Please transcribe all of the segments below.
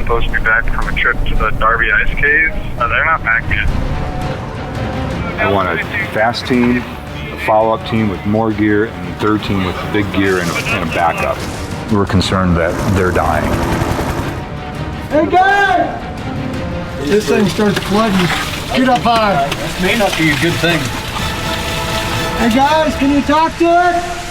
supposed to be back from a trip to the Darby Ice Caves. They're not back yet. I want a fast team, a follow-up team with more gear, and a third team with big gear and a backup. We're concerned that they're dying. Hey guys! This thing starts flooding. Get up high. This may not be a good thing. Hey guys, can you talk to it?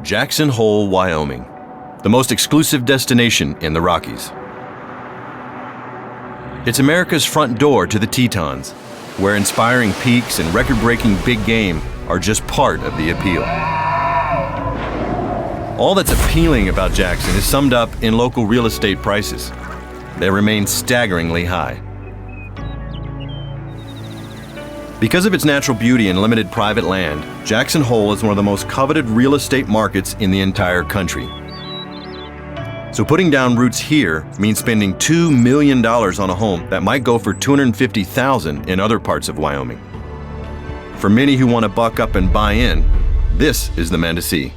Jackson Hole, Wyoming, the most exclusive destination in the Rockies. It's America's front door to the Tetons, where inspiring peaks and record-breaking big game are just part of the appeal. All that's appealing about Jackson is summed up in local real estate prices. They remain staggeringly high. Because of its natural beauty and limited private land, Jackson Hole is one of the most coveted real estate markets in the entire country. So putting down roots here means spending $2 million on a home that might go for $250,000 in other parts of Wyoming. For many who want to buck up and buy in, this is the man to see.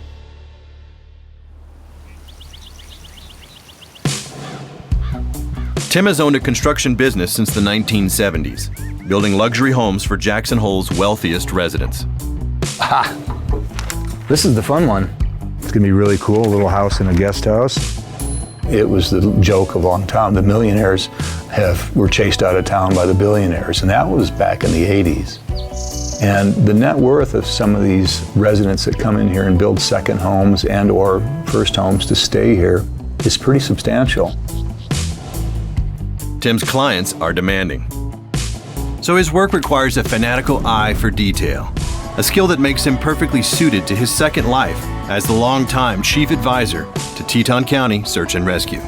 Tim has owned a construction business since the 1970s, building luxury homes for Jackson Hole's wealthiest residents. Aha! This is the fun one. It's gonna be really cool, a little house in a guest house. It was the joke of long time. The millionaires were chased out of town by the billionaires, and that was back in the 80s. And the net worth of some of these residents that come in here and build second homes and or first homes to stay here is pretty substantial. Tim's clients are demanding. So his work requires a fanatical eye for detail, a skill that makes him perfectly suited to his second life as the longtime chief advisor to Teton County Search and Rescue.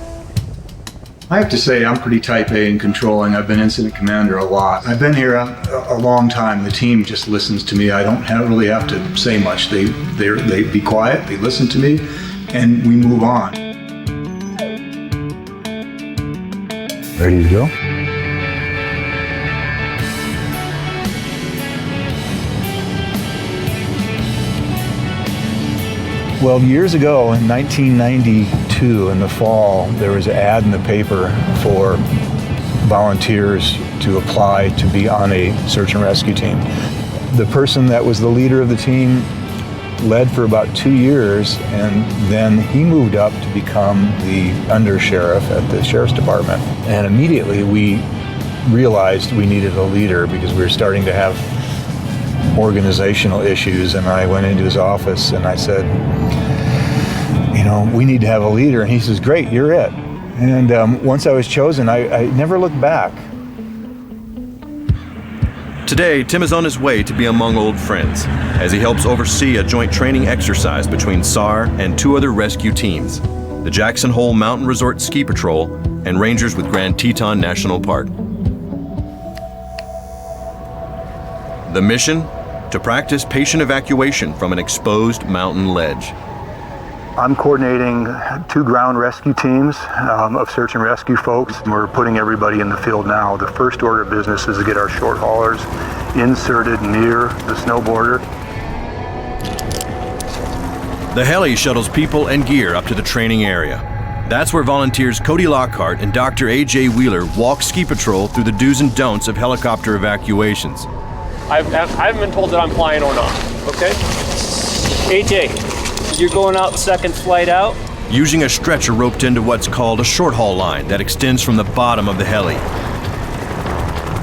I have to say I'm pretty type A in controlling. I've been incident commander a lot. I've been here a long time. The team just listens to me. I don't really have to say much. They be quiet, they listen to me, and we move on. Ready to go? Well, years ago in 1992 in the fall, there was an ad in the paper for volunteers to apply to be on a search and rescue team. The person that was the leader of the team led for about 2 years, and then he moved up to become the undersheriff at the sheriff's department. And immediately we realized we needed a leader because we were starting to have organizational issues. And I went into his office and I said, you know, we need to have a leader. And he says, great, you're it. And once I was chosen, I never looked back. Today, Tim is on his way to be among old friends as he helps oversee a joint training exercise between SAR and 2 other rescue teams, the Jackson Hole Mountain Resort Ski Patrol and Rangers with Grand Teton National Park. The mission? To practice patient evacuation from an exposed mountain ledge. I'm coordinating 2 ground rescue teams of search and rescue folks. We're putting everybody in the field now. The first order of business is to get our short haulers inserted near the snow border. The heli shuttles people and gear up to the training area. That's where volunteers Cody Lockhart and Dr. A.J. Wheeler walk ski patrol through the do's and don'ts of helicopter evacuations. I haven't been told that I'm flying or not, okay? AJ, You're going out second flight out. Using a stretcher roped into what's called a short haul line that extends from the bottom of the heli.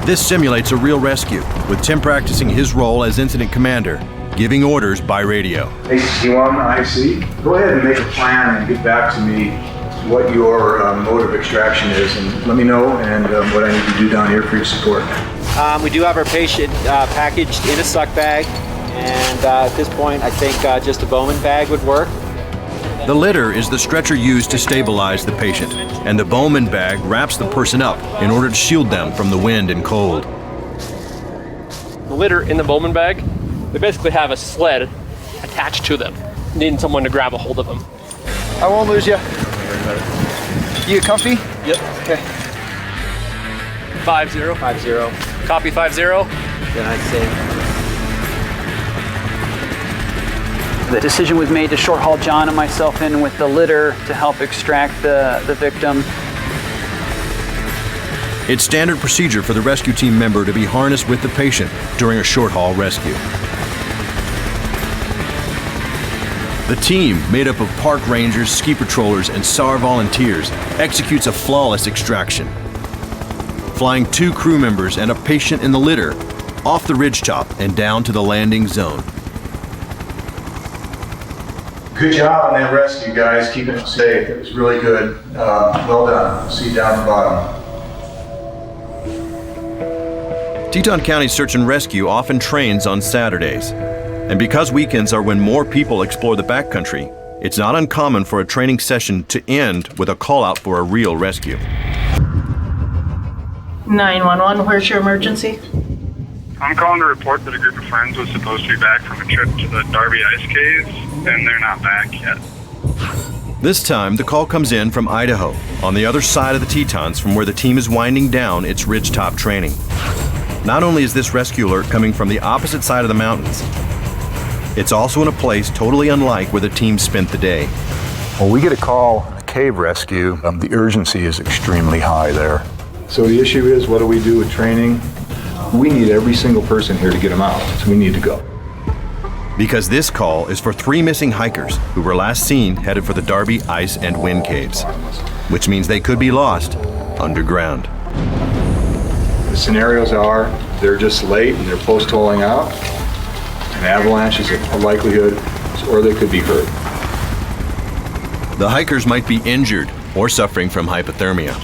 This simulates a real rescue, with Tim practicing his role as incident commander, giving orders by radio. Hey, T1 IC, go ahead and make a plan and get back to me what your mode of extraction is, and let me know and what I need to do down here for your support. We do have our patient packaged in a suck bag, and at this point I think just a Bowman bag would work. The litter is the stretcher used to stabilize the patient, and the Bowman bag wraps the person up in order to shield them from the wind and cold. The litter in the Bowman bag, they basically have a sled attached to them, needing someone to grab a hold of them. I won't lose you. You comfy? Yep. Okay. 5-0. 5-0. Copy 5-0. Then I'd say the decision was made to short haul John and myself in with the litter to help extract the victim. It's standard procedure for the rescue team member to be harnessed with the patient during a short haul rescue. The team, made up of park rangers, ski patrollers, and SAR volunteers, executes a flawless extraction, flying 2 crew members and a patient in the litter off the ridgetop and down to the landing zone. Good job on that rescue, guys. Keeping it safe. It was really good. Well done. See you down the bottom. Teton County Search and Rescue often trains on Saturdays. And because weekends are when more people explore the backcountry, it's not uncommon for a training session to end with a call out for a real rescue. 911, where's your emergency? I'm calling to report that a group of friends was supposed to be back from a trip to the Darby Ice Caves, and they're not back yet. This time, the call comes in from Idaho, on the other side of the Tetons from where the team is winding down its ridgetop training. Not only is this rescue alert coming from the opposite side of the mountains, it's also in a place totally unlike where the team spent the day. When we get a call, a cave rescue, the urgency is extremely high there. So the issue is, what do we do with training? We need every single person here to get them out, so we need to go. Because this call is for 3 missing hikers who were last seen headed for the Darby Ice and Wind Caves, which means they could be lost underground. The scenarios are, they're just late and they're post-holing out. An avalanche is a likelihood, or they could be hurt. The hikers might be injured or suffering from hypothermia.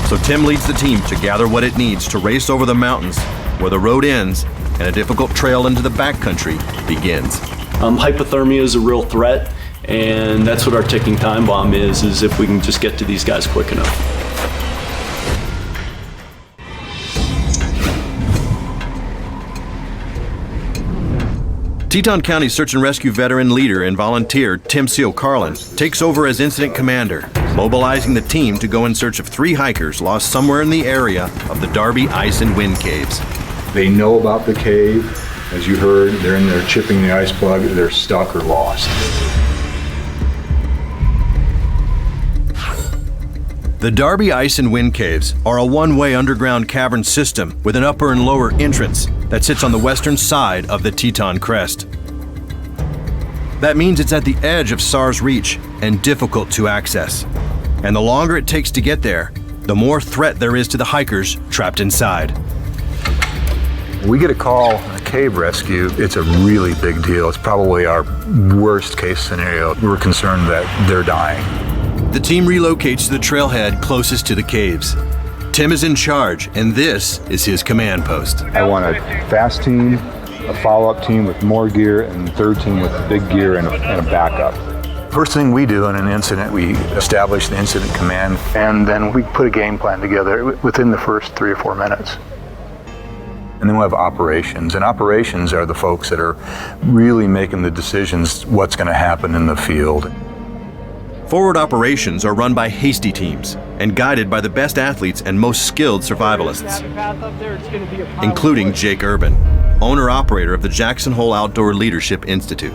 So Tim leads the team to gather what it needs to race over the mountains where the road ends and a difficult trail into the backcountry begins. Hypothermia is a real threat, and that's what our ticking time bomb is if we can just get to these guys quick enough. Teton County Search and Rescue veteran leader and volunteer Tim Seal Carlin takes over as incident commander, mobilizing the team to go in search of 3 hikers lost somewhere in the area of the Darby Ice and Wind Caves. They know about the cave. As you heard, they're in there chipping the ice plug. They're stuck or lost. The Darby Ice and Wind Caves are a one-way underground cavern system with an upper and lower entrance that sits on the western side of the Teton Crest. That means it's at the edge of SAR's reach and difficult to access. And the longer it takes to get there, the more threat there is to the hikers trapped inside. We get a call, a cave rescue, it's a really big deal. It's probably our worst case scenario. We're concerned that they're dying. The team relocates to the trailhead closest to the caves. Tim is in charge, and this is his command post. I want a fast team, a follow-up team with more gear, and a third team with big gear and a backup. First thing we do in an incident, we establish the incident command, and then we put a game plan together within the first 3 or 4 minutes. And then we have operations, and operations are the folks that are really making the decisions what's going to happen in the field. Forward operations are run by hasty teams and guided by the best athletes and most skilled survivalists, including Jake Urban, owner-operator of the Jackson Hole Outdoor Leadership Institute.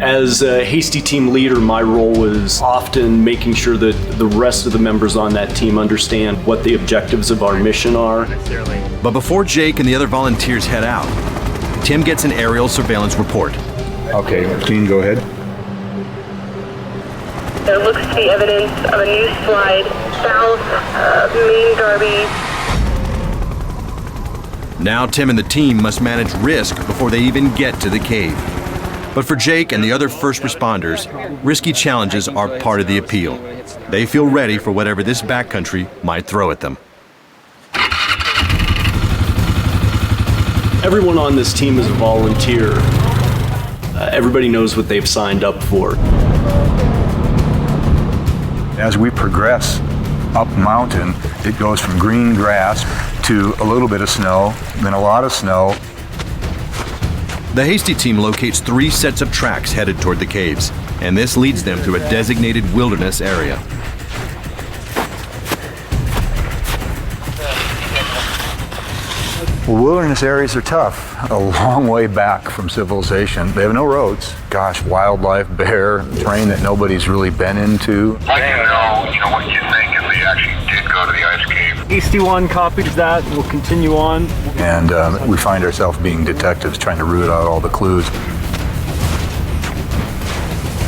As a hasty team leader, my role was often making sure that the rest of the members on that team understand what the objectives of our mission are. But before Jake and the other volunteers head out, Tim gets an aerial surveillance report. Okay, Gene, go ahead. There looks to be evidence of a new slide south of Main Darby. Now Tim and the team must manage risk before they even get to the cave. But for Jake and the other first responders, risky challenges are part of the appeal. They feel ready for whatever this backcountry might throw at them. Everyone on this team is a volunteer. Everybody knows what they've signed up for. As we progress up mountain, it goes from green grass to a little bit of snow, then a lot of snow. The Hasty team locates 3 sets of tracks headed toward the caves, and this leads them through a designated wilderness area. Well, wilderness areas are tough. A long way back from civilization. They have no roads. Gosh, wildlife, bear, terrain that nobody's really been into. Let you know what you think if they actually did go to the ice cave. Hasty 1 copies that. We'll continue on. And we find ourselves being detectives trying to root out all the clues.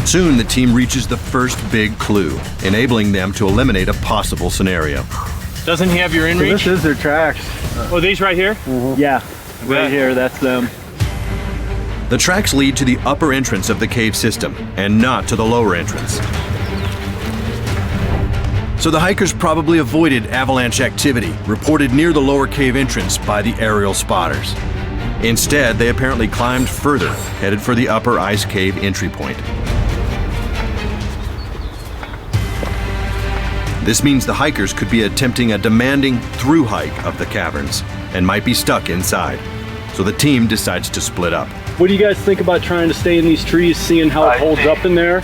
Soon the team reaches the first big clue, enabling them to eliminate a possible scenario. Doesn't he have your inReach? This is their tracks. Oh, these right here? Yeah, right here, that's them. The tracks lead to the upper entrance of the cave system, and not to the lower entrance. So the hikers probably avoided avalanche activity reported near the lower cave entrance by the aerial spotters. Instead, they apparently climbed further, headed for the upper ice cave entry point. This means the hikers could be attempting a demanding through hike of the caverns and might be stuck inside. So the team decides to split up. What do you guys think about trying to stay in these trees, seeing how it holds up in there?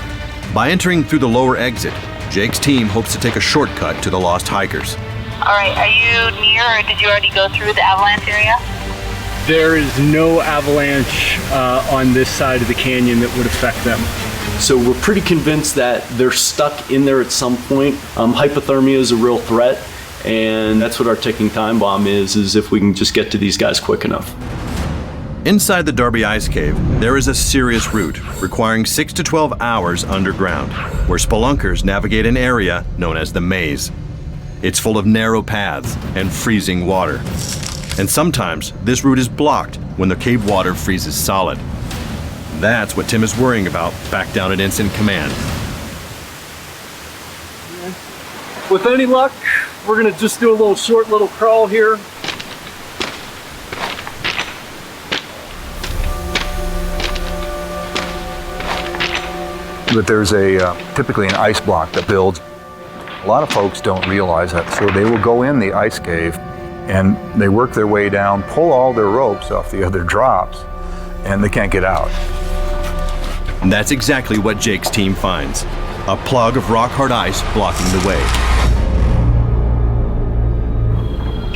By entering through the lower exit, Jake's team hopes to take a shortcut to the lost hikers. All right, are you near or did you already go through the avalanche area? There is no avalanche on this side of the canyon that would affect them. So we're pretty convinced that they're stuck in there at some point. Hypothermia is a real threat, and that's what our ticking time bomb is if we can just get to these guys quick enough. Inside the Darby Ice Cave, there is a serious route requiring 6 to 12 hours underground, where spelunkers navigate an area known as the Maze. It's full of narrow paths and freezing water. And sometimes this route is blocked when the cave water freezes solid. That's what Tim is worrying about back down at Ensign Command. With any luck, we're gonna just do a short little crawl here. But there's typically an ice block that builds. A lot of folks don't realize that, so they will go in the ice cave and they work their way down, pull all their ropes off the other drops, and they can't get out. And that's exactly what Jake's team finds. A plug of rock-hard ice blocking the way.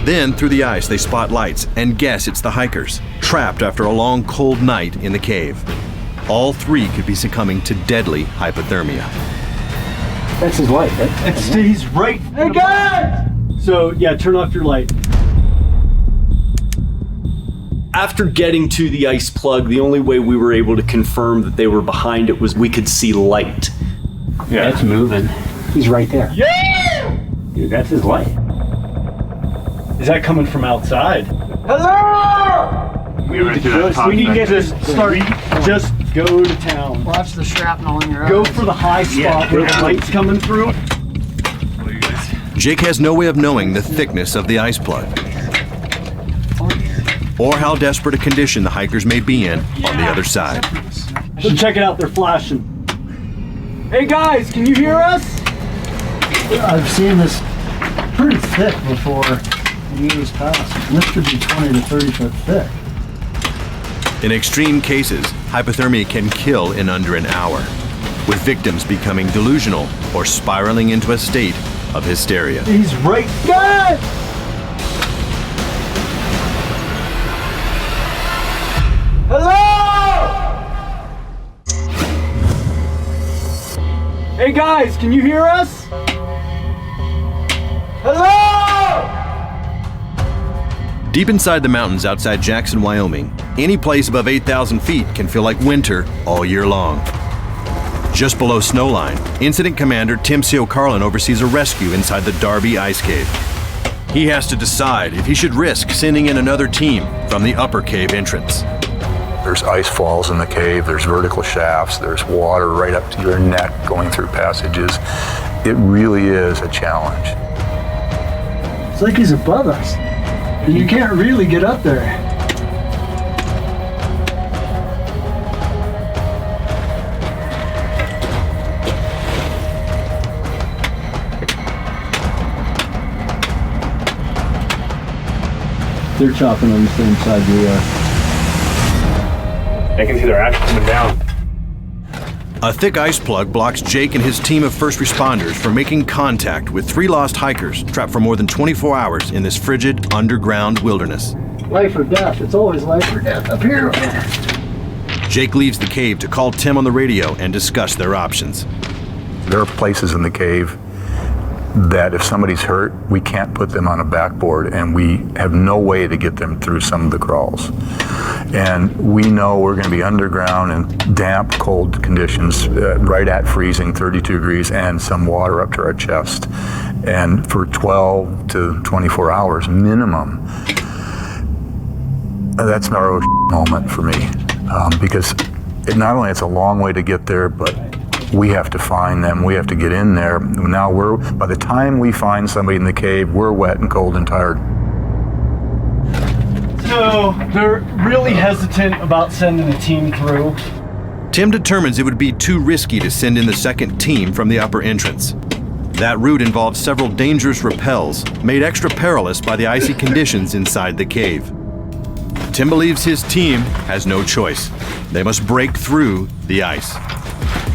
Then, through the ice, they spot lights and guess it's the hikers, trapped after a long, cold night in the cave. All 3 could be succumbing to deadly hypothermia. That's his light. He's right. Hey guys! So yeah, turn off your light. After getting to the ice plug, the only way we were able to confirm that they were behind it was we could see light. Yeah, it's moving. He's right there. Yeah! Dude, that's his light. Is that coming from outside? Hello! We need to get this started. Just go to town. Watch the shrapnel in your eyes. Go for the high spot where the light's coming through. Jake has no way of knowing the thickness of the ice plug, or how desperate a condition the hikers may be in on the other side. So check it out, they're flashing. Hey guys, can you hear us? I've seen this pretty thick before in years past. This could be 20 to 30 foot thick. In extreme cases, hypothermia can kill in under an hour, with victims becoming delusional or spiraling into a state of hysteria. He's right there! Hello! Hey guys, can you hear us? Hello! Deep inside the mountains outside Jackson, Wyoming, any place above 8,000 feet can feel like winter all year long. Just below snowline, Incident Commander Tim Carlin oversees a rescue inside the Darby Ice Cave. He has to decide if he should risk sending in another team from the upper cave entrance. There's ice falls in the cave, there's vertical shafts, there's water right up to your neck going through passages. It really is a challenge. It's like he's above us, and you can't really get up there. They're chopping on the same side we are. I can see their axe coming down. A thick ice plug blocks Jake and his team of first responders from making contact with 3 lost hikers trapped for more than 24 hours in this frigid underground wilderness. Life or death. It's always life or death up here. Jake leaves the cave to call Tim on the radio and discuss their options. There are places in the cave that if somebody's hurt, we can't put them on a backboard, and we have no way to get them through some of the crawls. And we know we're going to be underground in damp, cold conditions, right at freezing, 32 degrees, and some water up to our chest. And for 12 to 24 hours minimum, that's our moment for me, because not only it's a long way to get there, but we have to find them, we have to get in there. Now by the time we find somebody in the cave, we're wet and cold and tired. So they're really hesitant about sending a team through. Tim determines it would be too risky to send in the second team from the upper entrance. That route involves several dangerous rappels, made extra perilous by the icy conditions inside the cave. Tim believes his team has no choice. They must break through the ice.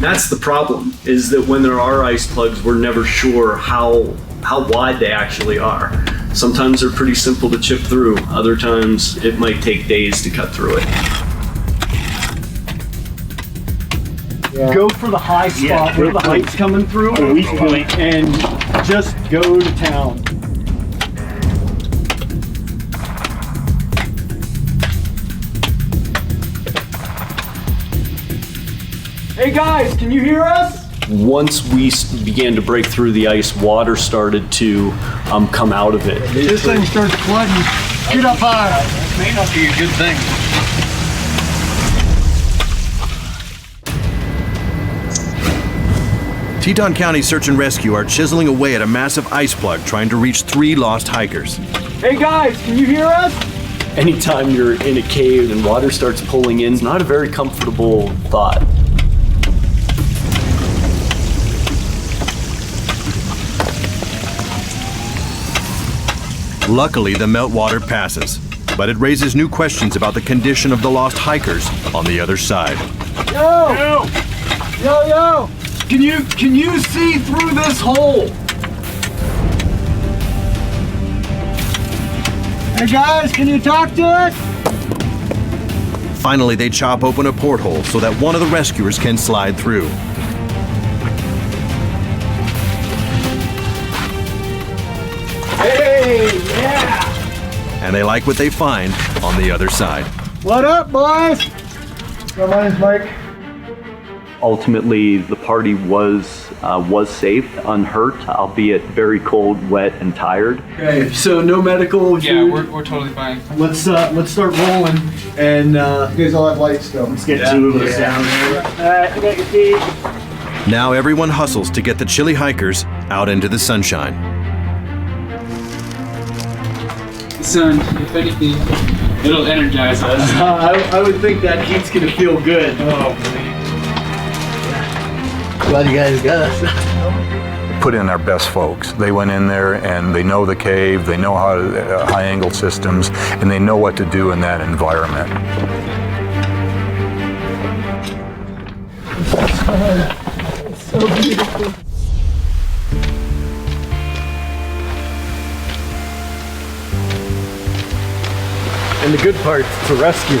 That's the problem, is that when there are ice plugs, we're never sure how wide they actually are. Sometimes they're pretty simple to chip through. Other times it might take days to cut through it. Yeah. Go for the high spot where the height's coming through, and just go to town. Hey guys, can you hear us? Once we began to break through the ice, water started to come out of it. This thing starts flooding. Get up high. This may not be a good thing. Teton County Search and Rescue are chiseling away at a massive ice plug trying to reach 3 lost hikers. Hey guys, can you hear us? Anytime you're in a cave and water starts pulling in, it's not a very comfortable thought. Luckily, the meltwater passes, but it raises new questions about the condition of the lost hikers on the other side. Yo! Yo! Can you see through this hole? Hey guys, can you talk to us? Finally, they chop open a porthole so that one of the rescuers can slide through. Hey, yeah! And they like what they find on the other side. What up, boys? My name's Mike. Ultimately, the party was safe, unhurt, albeit very cold, wet, and tired. Okay, so no medical. Yeah, we're totally fine. Let's start rolling, and you guys all have lights still. Let's get 2 of us down there. All right, I got your keys. Now everyone hustles to get the chilly hikers out into the sunshine. Sun, if anything, it'll energize us. I would think that heat's gonna feel good. Oh, man. Glad you guys got us. Put in our best folks. They went in there and they know the cave, they know how to high-angle systems, and they know what to do in that environment. It's so beautiful. And the good part, it's a rescue.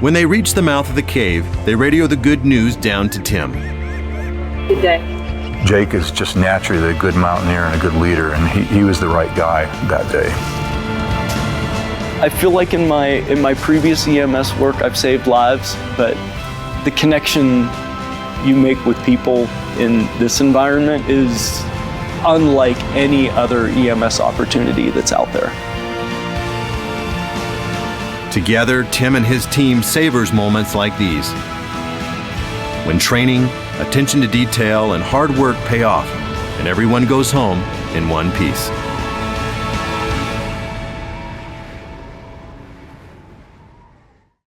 When they reach the mouth of the cave, they radio the good news down to Tim. Good day. Jake is just naturally a good mountaineer and a good leader, and he was the right guy that day. I feel like in my previous EMS work, I've saved lives, but the connection you make with people in this environment is unlike any other EMS opportunity that's out there. Together, Tim and his team savors moments like these, when training, attention to detail, and hard work pay off, and everyone goes home in one piece.